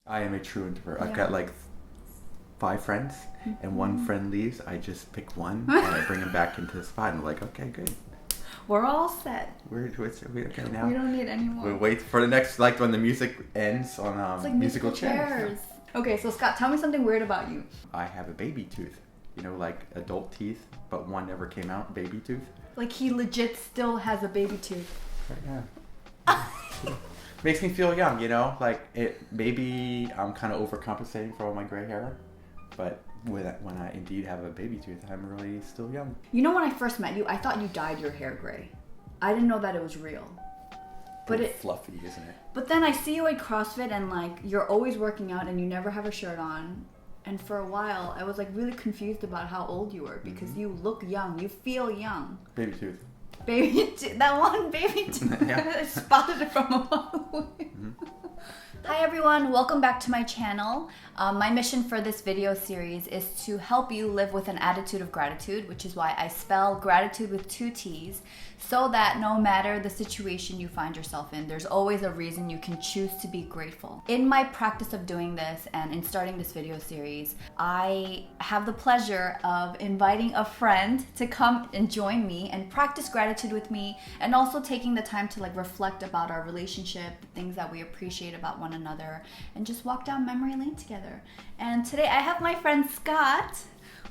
I am a true introvert. I've got like 5 friends, and one friend leaves. I just pick one and I bring him back into the spot. And I'm like, okay, good. We're all set. We're okay now. We don't need any more. We'll wait for the next, like when the music ends on it's like musical chairs. Okay, so Scott, tell me something weird about you. I have a baby tooth. You know, like adult teeth, but one never came out. Baby tooth. Like he legit still has a baby tooth. Yeah. Makes me feel young, you know? Like maybe I'm kind of overcompensating for all my gray hair, but when I indeed have a baby tooth, I'm really still young. You know, when I first met you, I thought you dyed your hair gray. I didn't know that it was real. But it's fluffy, isn't it? But then I see you at CrossFit and like you're always working out and you never have a shirt on. And for a while, I was like really confused about how old you were because you look young. You feel young. Baby tooth. Baby tooth. That one baby tooth. I spotted it from a mile away. Hi everyone, welcome back to my channel. My mission for this video series is to help you live with an attitude of gratitude, which is why I spell gratitude with 2 T's, so that no matter the situation you find yourself in, there's always a reason you can choose to be grateful. In my practice of doing this and in starting this video series, I have the pleasure of inviting a friend to come and join me and practice gratitude with me, and also taking the time to like reflect about our relationship, the things that we appreciate about one another, and just walk down memory lane together. And today I have my friend Scott,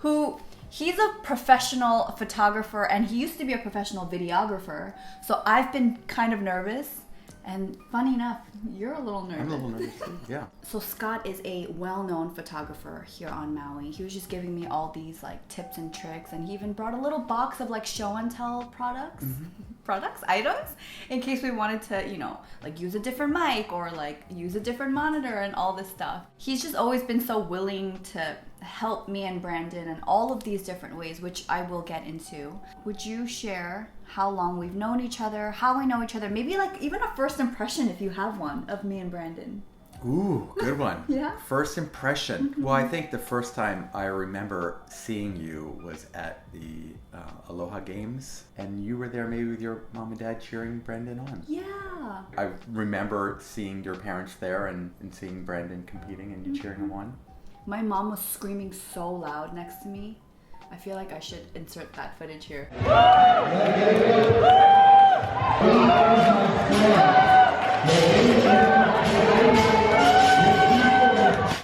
who he's a professional photographer and he used to be a professional videographer. So I've been kind of nervous, and funny enough, you're a little nervous. I'm a little nervous too, yeah. So Scott is a well-known photographer here on Maui. He was just giving me all these like tips and tricks, and he even brought a little box of like show and tell items, in case we wanted to, you know, like use a different mic or like use a different monitor and all this stuff. He's just always been so willing to help me and Brandon in all of these different ways, which I will get into. Would you share how long we've known each other, how we know each other, maybe like even a first impression if you have one of me and Brandon? Ooh, good one. Yeah. First impression. Well, I think the first time I remember seeing you was at the Aloha Games, and you were there maybe with your mom and dad cheering Brandon on. Yeah. I remember seeing your parents there and seeing Brandon competing and you cheering him on. My mom was screaming so loud next to me. I feel like I should insert that footage here.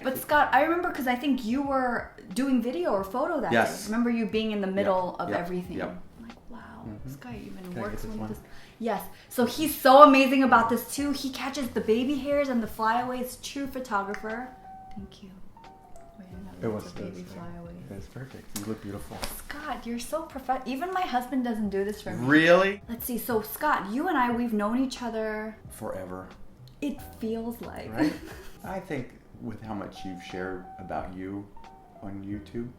But Scott, I remember because I think you were doing video or photo that day. I remember you being in the middle of everything. I'm like, wow, this guy even works with this. Yes, so he's so amazing about this too. He catches the baby hairs and the flyaways. True photographer. Thank you. It was perfect. You look beautiful. Scott, you're so professional. Even my husband doesn't do this for me. Really? Let's see. So Scott, you and I, we've known each other forever. It feels like. Right? I think with how much you've shared about you on YouTube,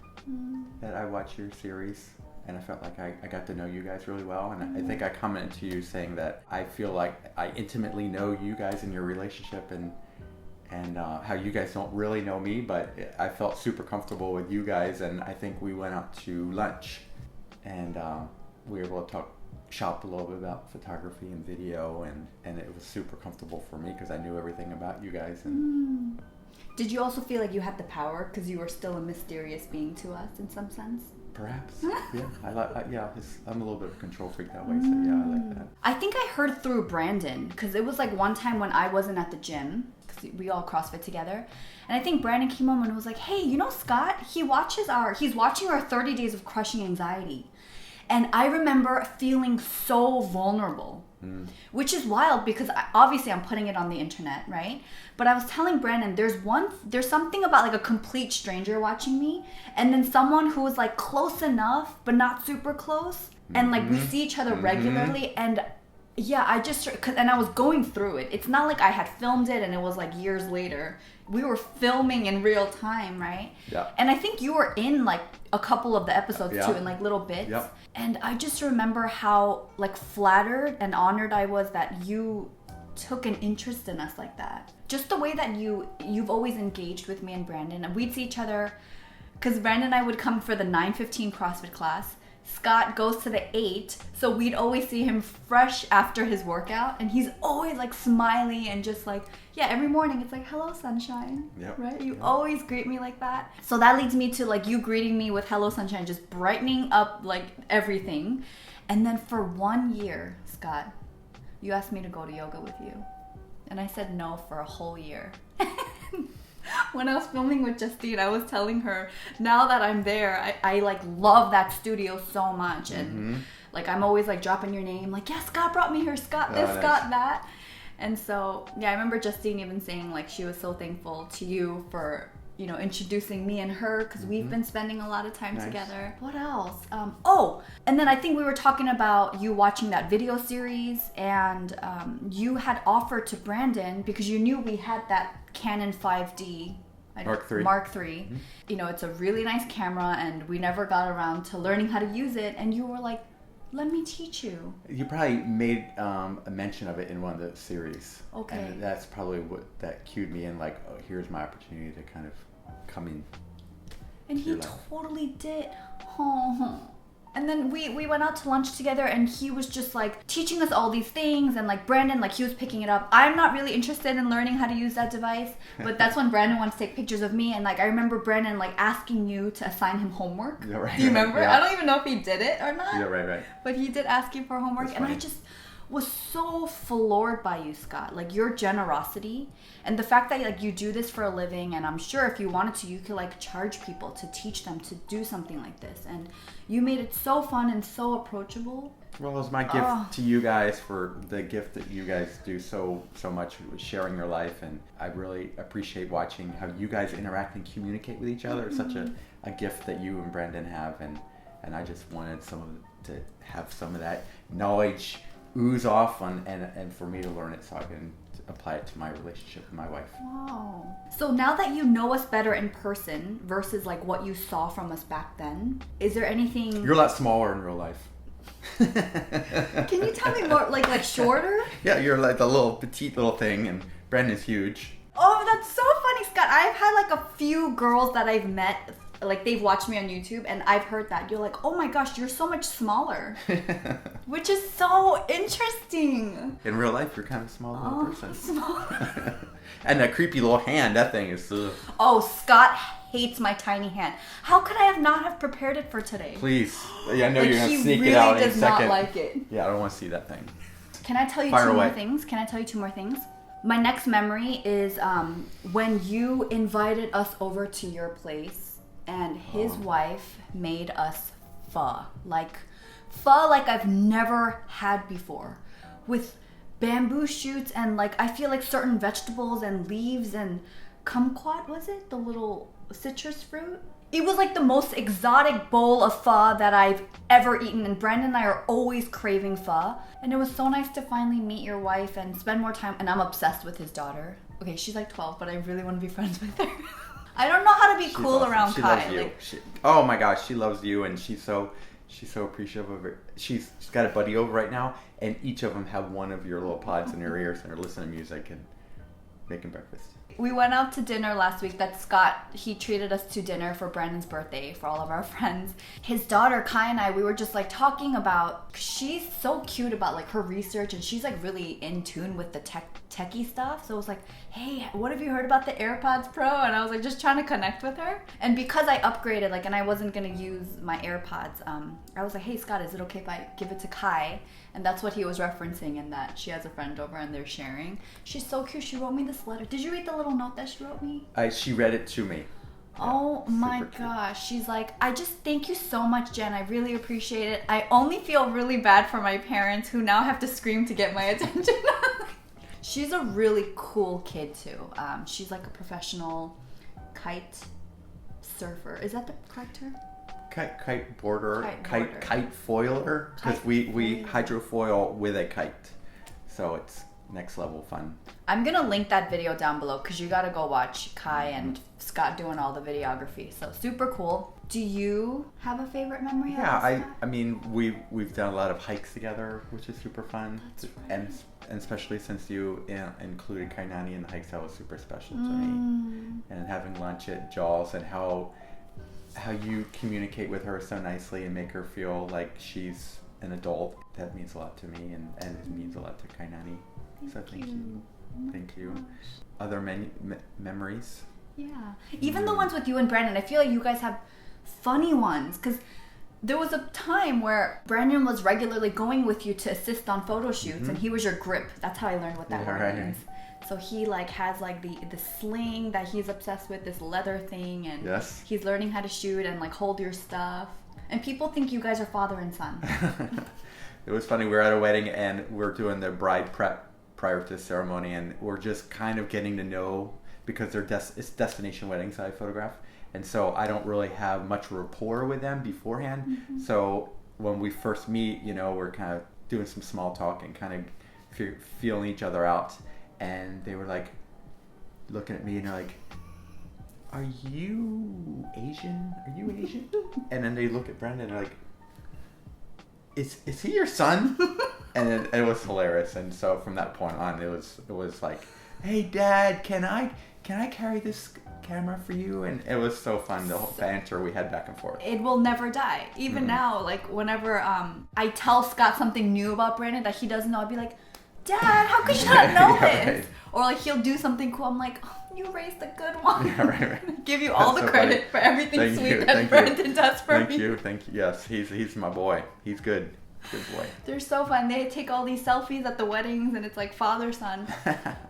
that I watched your series and I felt like I got to know you guys really well. And I think I commented to you saying that I feel like I intimately know you guys and your relationship, and how you guys don't really know me, but I felt super comfortable with you guys, and I think we went out to lunch and we were able to shop a little bit about photography and video, and it was super comfortable for me because I knew everything about you guys. And Did you also feel like you had the power because you were still a mysterious being to us in some sense? Perhaps. Yeah. I'm a little bit of a control freak that way, so yeah, I like that. I think I heard through Brandon because it was like one time when I wasn't at the gym, because we all CrossFit together, and I think Brandon came home and was like, hey, you know Scott, he's watching our 30 days of crushing anxiety. And I remember feeling so vulnerable, which is wild because obviously I'm putting it on the internet, right? But I was telling Brandon, there's something about like a complete stranger watching me, and then someone who is like close enough but not super close, and like we see each other regularly, and yeah, and I was going through it. It's not like I had filmed it and it was like years later. We were filming in real time, right? Yeah. And I think you were in like a couple of the episodes too, in like little bits. Yeah. And I just remember how like flattered and honored I was that you took an interest in us like that. Just the way that you've always engaged with me and Brandon. And we'd see each other, because Brandon and I would come for the 9:15 CrossFit class. Scott goes to the 8, so we'd always see him fresh after his workout, and he's always like smiley and just like, yeah, every morning it's like, hello sunshine. Yep. Right? You always greet me like that. So that leads me to like you greeting me with hello sunshine, just brightening up like everything. And then for 1 year, Scott, you asked me to go to yoga with you. And I said no for a whole year. When I was filming with Justine, I was telling her, now that I'm there, I like love that studio so much. And like I'm always like dropping your name, like, yeah, Scott brought me here, Scott this, Scott that. And so, yeah, I remember Justine even saying like she was so thankful to you for, you know, introducing me and her, because we've been spending a lot of time together. What else? And then I think we were talking about you watching that video series, and you had offered to Brandon, because you knew we had that Canon 5D Mark III. You know, it's a really nice camera, and we never got around to learning how to use it, and you were like, let me teach you. You probably made a mention of it in one of the series. Okay. And that's probably what that cued me in, like, oh, here's my opportunity to kind of come in. And he totally did. And then we went out to lunch together, and he was just like teaching us all these things, and like Brandon, like he was picking it up. I'm not really interested in learning how to use that device, but that's when Brandon wants to take pictures of me, and like I remember Brandon like asking you to assign him homework. Yeah, right, do you remember? Yeah. I don't even know if he did it or not. Yeah, right. But he did ask you for homework, That's and funny. I just was so floored by you, Scott. Like your generosity, and the fact that like you do this for a living, and I'm sure if you wanted to, you could like charge people to teach them to do something like this, and you made it so fun and so approachable. Well, it was my gift to you guys for the gift that you guys do so much with sharing your life, and I really appreciate watching how you guys interact and communicate with each other. It's such a gift that you and Brandon have, and I just wanted to have some of that knowledge ooze off and for me to learn it so I can apply it to my relationship with my wife. Wow. So now that you know us better in person versus like what you saw from us back then, is there anything... You're a lot smaller in real life. Can you tell me more, like shorter? Yeah, you're like the little petite little thing, and Brandon's huge. Oh, that's so funny, Scott. I've had like a few girls that I've met, like they've watched me on YouTube, and I've heard that you're like, oh my gosh, you're so much smaller. Which is so interesting. In real life, you're kind of a small little person. Smaller. And that creepy little hand, that thing is... Oh, Scott hates my tiny hand. How could I not have prepared it for today? Please. Yeah, I know like, you're going to sneak really it out in a does not second. like it. Yeah, I don't want to see that thing. Can I tell you Fire two away. more things? Can I tell you two more things? My next memory is when you invited us over to your place, and his wife made us pho like I've never had before, with bamboo shoots and like I feel like certain vegetables and leaves and kumquat, was it? The little citrus fruit? It was like the most exotic bowl of pho that I've ever eaten, and Brandon and I are always craving pho. And it was so nice to finally meet your wife and spend more time, and I'm obsessed with his daughter. Okay, she's like 12, but I really want to be friends with her. I don't know how to be cool awesome. around She Kai. loves you. Like, Oh my gosh, she loves you, and she's so appreciative of it. She's got a buddy over right now, and each of them have one of your little pods in their ears and are listening to music and making breakfast. we went out to dinner last week. That Scott, he treated us to dinner for Brandon's birthday for all of our friends. His daughter, Kai, and I, we were just like talking about, she's so cute about like her research, and she's like really in tune with the techie stuff. So I was like, hey, what have you heard about the AirPods Pro? And I was like just trying to connect with her. And because I upgraded, like, and I wasn't gonna use my AirPods, I was like, hey Scott, is it okay if I give it to Kai? And that's what he was referencing, in that she has a friend over and they're sharing. She's so cute. She wrote me this letter. Did you read the little note that she wrote me? She read it to me. Oh my super cute. gosh. She's like, I just thank you so much, Jen. I really appreciate it. I only feel really bad for my parents who now have to scream to get my attention. She's a really cool kid too. She's like a professional kite surfer. Is that the correct term? Kite boarder, Kite kite foiler, because Kite we foiler. hydrofoil with a kite, so it's next level fun. I'm gonna link that video down below because you gotta go watch Kai and Scott doing all the videography. So super cool. Do you have a favorite memory? Yeah, of us, I mean we've done a lot of hikes together, which is super fun. That's right. And especially since you included Kainani in the hikes, that was super special to me. And having lunch at Jaws, and how how you communicate with her so nicely and make her feel like she's an adult. That means a lot to me, and it means a lot to Kainani. So thank you. Thank you. Other memories? Yeah. Even the ones with you and Brandon, I feel like you guys have funny ones, because there was a time where Brandon was regularly going with you to assist on photo shoots, and he was your grip. That's how I learned what that word means. So he like has like the sling that he's obsessed with, this leather thing, and he's learning how to shoot and like hold your stuff. And people think you guys are father and son. It was funny. We were at a wedding and we're doing the bride prep prior to the ceremony, and we're just kind of getting to know, because it's destination weddings that I photograph. And so I don't really have much rapport with them beforehand. So when we first meet, you know, we're kind of doing some small talk and kind of feeling each other out. And they were like looking at me and they're like, "Are you Asian? Are you Asian?" And then they look at Brandon and they're like, Is he your son? And it was hilarious. And so from that point on, it was like, "Hey Dad, can I carry this camera for you?" And it was so fun, the whole banter we had back and forth. It will never die. Even now, like whenever I tell Scott something new about Brandon that he doesn't know, I'll be like, "Dad, how could you not know this?" Right. Or like he'll do something cool. I'm like, "Oh, you raised a good one." Yeah, right. Give you all the credit for everything sweet that Brandon does for me. Thank you. Yes, he's my boy. He's good. Good boy. They're so fun. They take all these selfies at the weddings and it's like father-son.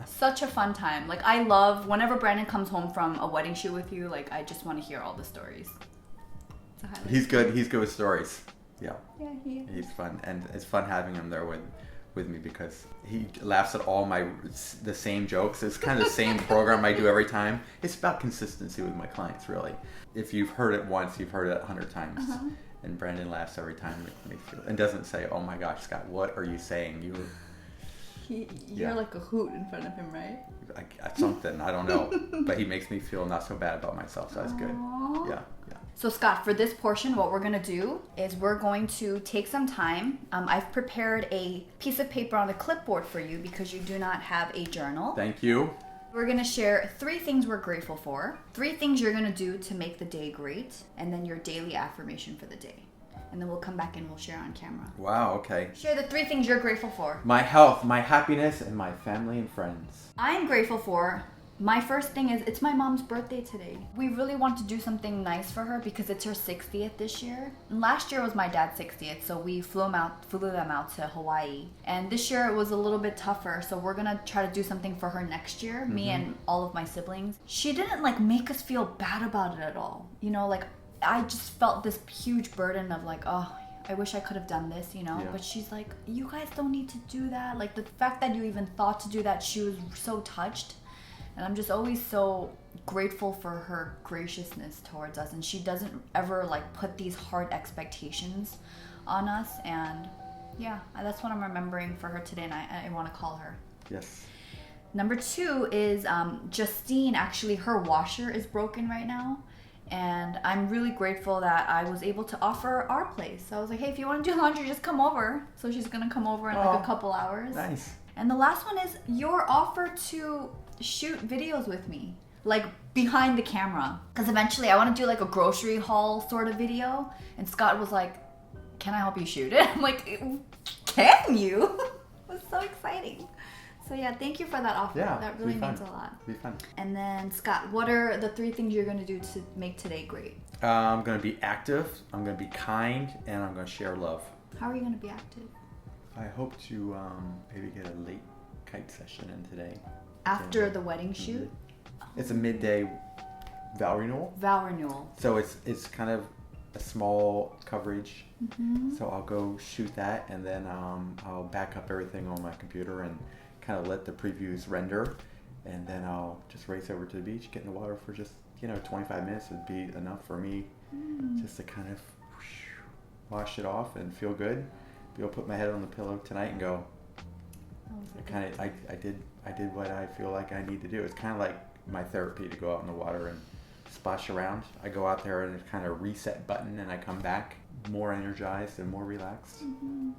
Such a fun time. Like I love whenever Brandon comes home from a wedding shoot with you, like I just want to hear all the stories. He's good. He's good with stories. Yeah. Yeah, he's fun. And it's fun having him there with me, because he laughs at all the same jokes. It's kind of the same program I do every time. It's about consistency with my clients, really. If you've heard it once, you've heard it 100 times. And Brandon laughs every time and doesn't say, "Oh my gosh, Scott, what are you saying?" You're like a hoot in front of him, right? Something, I don't know. But he makes me feel not so bad about myself, so that's good. Yeah. So Scott, for this portion, what we're going to do is we're going to take some time. I've prepared a piece of paper on a clipboard for you because you do not have a journal. Thank you. We're going to share 3 things we're grateful for, 3 things you're going to do to make the day great, and then your daily affirmation for the day. And then we'll come back and we'll share on camera. Wow, okay. Share the 3 things you're grateful for. My health, my happiness, and my family and friends. I'm grateful for, my first thing is, it's my mom's birthday today. We really want to do something nice for her because it's her 60th this year. And last year was my dad's 60th, so we flew them out to Hawaii. And this year it was a little bit tougher, so we're gonna try to do something for her next year, me and all of my siblings. She didn't like make us feel bad about it at all. You know, like I just felt this huge burden of like, oh, I wish I could have done this, you know? Yeah. But she's like, you guys don't need to do that. Like the fact that you even thought to do that, she was so touched. And I'm just always so grateful for her graciousness towards us. And she doesn't ever like put these hard expectations on us. And yeah, that's what I'm remembering for her today. And I want to call her. Yes. Number 2 is Justine. Actually, her washer is broken right now. And I'm really grateful that I was able to offer our place. So I was like, hey, if you want to do laundry, just come over. So she's going to come over in like a couple hours. Nice. And the last one is your offer to shoot videos with me, like behind the camera, because eventually I want to do like a grocery haul sort of video. And Scott was like, can I help you shoot it? I'm like, can you? It was so exciting. So yeah, thank you for that offer. Yeah, that really means a lot. It'll be fun. And then Scott, what are the 3 things you're going to do to make today great? I'm going to be active, I'm going to be kind, and I'm going to share love. How are you going to be active? I hope to maybe get a late kite session in today. After the wedding shoot? It's a midday vow renewal. Vow renewal. So it's kind of a small coverage. So I'll go shoot that, and then I'll back up everything on my computer and kind of let the previews render, and then I'll just race over to the beach, get in the water for just 25 minutes would be enough for me, just to kind of wash it off and feel good. Be able to put my head on the pillow tonight and go, I did what I feel like I need to do. It's kind of like my therapy to go out in the water and splash around. I go out there and it's kind of reset button, and I come back more energized and more relaxed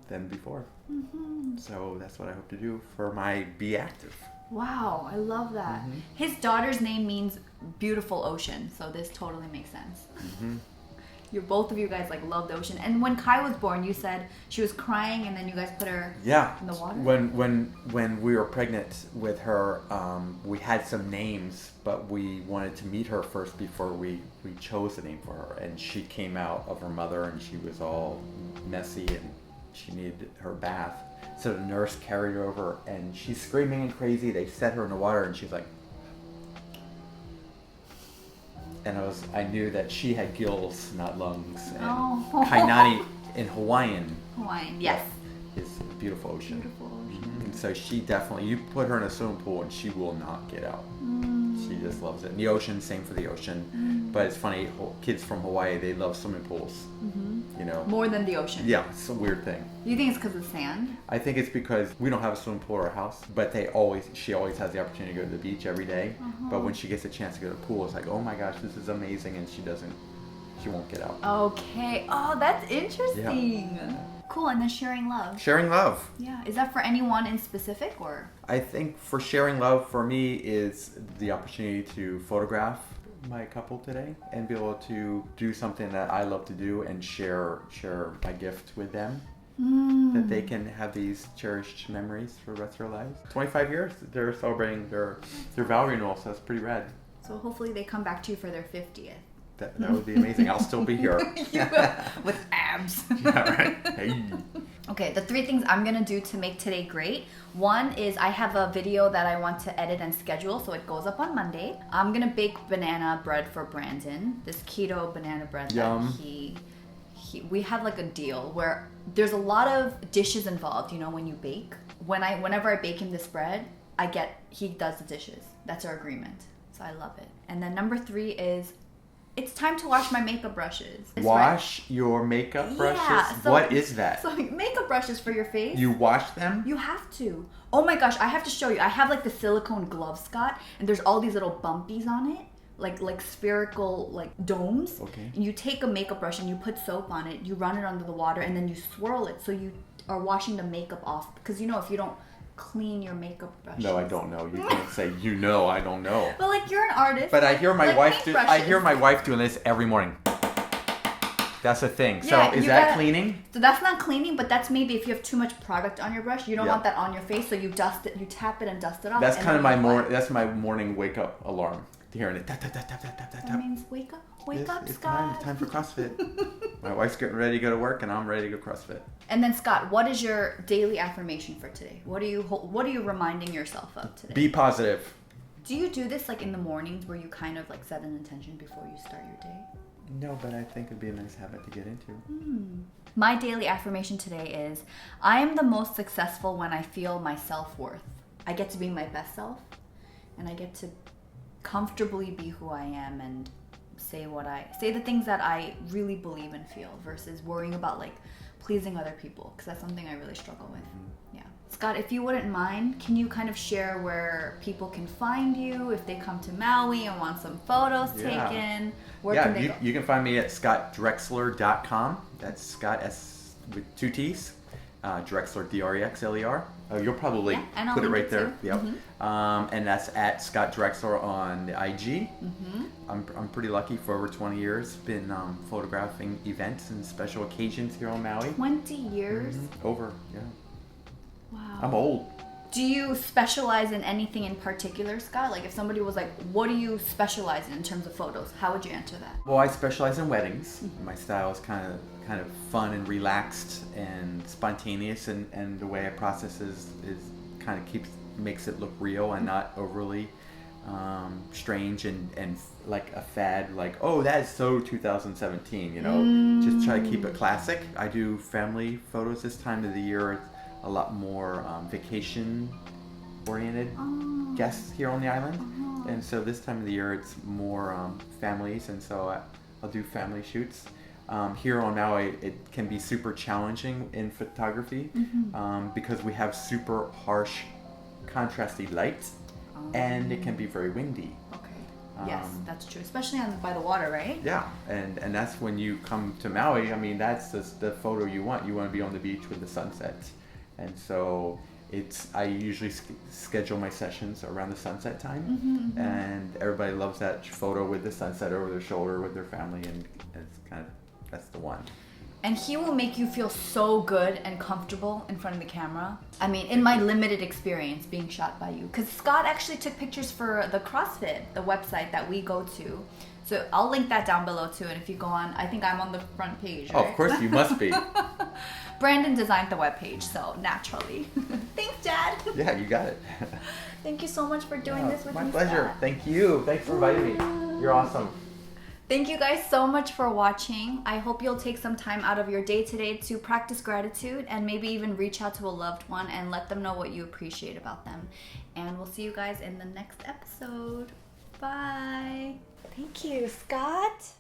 than before. So that's what I hope to do for my Be Active. Wow, I love that. His daughter's name means beautiful ocean, so this totally makes sense. You both of you guys like love the ocean. And when Kai was born, you said she was crying, and then you guys put her in the water. When we were pregnant with her, we had some names, but we wanted to meet her first before we chose a name for her. And she came out of her mother, and she was all messy, and she needed her bath. So the nurse carried her over, and she's screaming and crazy. They set her in the water, and she's like. And I knew that she had gills, not lungs. And Kainani in Hawaiian. Yes. Is a beautiful ocean. Beautiful ocean. Mm-hmm. And so she definitely, you put her in a swimming pool and she will not get out. She just loves it. And the ocean, same for the ocean. But it's funny, kids from Hawaii, they love swimming pools. You know. More than the ocean. Yeah, it's a weird thing. Do you think it's because of sand? I think it's because we don't have a swimming pool at our house, but she always has the opportunity to go to the beach every day. But when she gets a chance to go to the pool, it's like, oh my gosh, this is amazing, and she won't get out. Okay. Oh, that's interesting. Yeah. Cool. And then sharing love. Sharing love. Yeah. Is that for anyone in specific, or? I think for sharing love for me is the opportunity to photograph my couple today and be able to do something that I love to do and share my gift with them. That they can have these cherished memories for the rest of their lives. 25 years, they're celebrating their vow renewal, so that's pretty rad. So hopefully they come back to you for their 50th. That would be amazing. I'll still be here. With abs. Yeah, right. Hey. Okay, the 3 things I'm going to do to make today great. One is I have a video that I want to edit and schedule, so it goes up on Monday. I'm going to bake banana bread for Brandon. This keto banana bread Yum. that we have like a deal where there's a lot of dishes involved, you know, when you bake. Whenever I bake him this bread, he does the dishes. That's our agreement. So I love it. And then number 3 is it's time to wash my makeup brushes. Wash your makeup brushes? Yeah, so, what is that? So makeup brushes for your face. You wash them? You have to. Oh my gosh, I have to show you. I have like the silicone glove, Scott, and there's all these little bumpies on it. Like spherical like domes. Okay. And you take a makeup brush and you put soap on it, you run it under the water, and then you swirl it so you are washing the makeup off. Because you know, if you don't clean your makeup brushes. No, I don't know. You can't say I don't know. But like you're an artist. But I hear my wife doing this every morning. That's a thing. Yeah, so is that cleaning? So that's not cleaning, but that's maybe if you have too much product on your brush, you don't want that on your face, so you dust it, you tap it and dust it off. That's kind of my morning wake up alarm. Hearing it tap tap tap tap tap tap tap. That means wake up, it's Scott. Time for CrossFit. My wife's getting ready to go to work, and I'm ready to go CrossFit. And then Scott, what is your daily affirmation for today? What are you reminding yourself of today? Be positive. Do you do this like in the mornings where you kind of like set an intention before you start your day? No, but I think it'd be a nice habit to get into. My daily affirmation today is, I am the most successful when I feel my self-worth. I get to be my best self, and I get to comfortably be who I am and say the things that I really believe and feel versus worrying about like pleasing other people, because that's something I really struggle with. Yeah. Scott, if you wouldn't mind, can you kind of share where people can find you if they come to Maui and want some photos taken? Where can they go? You can find me at scottdrexler.com. That's Scott S with 2 T's. Drexler, Drexler. You'll probably put it right there. Too. Yep. And that's at Scott Drexler on the IG. I'm pretty lucky. For over 20 years, been photographing events and special occasions here on Maui. 20 years? Over, yeah. Wow. I'm old. Do you specialize in anything in particular, Scott? Like if somebody was like, what do you specialize in terms of photos? How would you answer that? Well, I specialize in weddings. My style is kind of fun and relaxed and spontaneous, and the way I process is kind of makes it look real and not overly strange and like a fad, like, oh, that is so 2017, you know. Just try to keep it classic. I do family photos this time of the year. It's a lot more vacation oriented guests here on the island, and so this time of the year it's more families, and so I'll do family shoots. Here on Maui, it can be super challenging in photography because we have super harsh, contrasty lights, and it can be very windy. Okay. Yes, that's true, especially by the water, right? Yeah, and that's when you come to Maui. I mean, that's the photo you want. You want to be on the beach with the sunset, and so I usually schedule my sessions around the sunset time, and everybody loves that photo with the sunset over their shoulder with their family, and it's kind of That's the one. And he will make you feel so good and comfortable in front of the camera. I mean, in my limited experience being shot by you. Because Scott actually took pictures for the CrossFit, the website that we go to. So I'll link that down below too. And if you go on, I think I'm on the front page, right? Oh, of course you must be. Brandon designed the webpage, so naturally. Thanks, Dad. Yeah, you got it. Thank you so much for doing this with me. My pleasure. Scott. Thank you. Thanks for inviting me. You're awesome. Thank you guys so much for watching. I hope you'll take some time out of your day today to practice gratitude and maybe even reach out to a loved one and let them know what you appreciate about them. And we'll see you guys in the next episode. Bye. Thank you, Scott.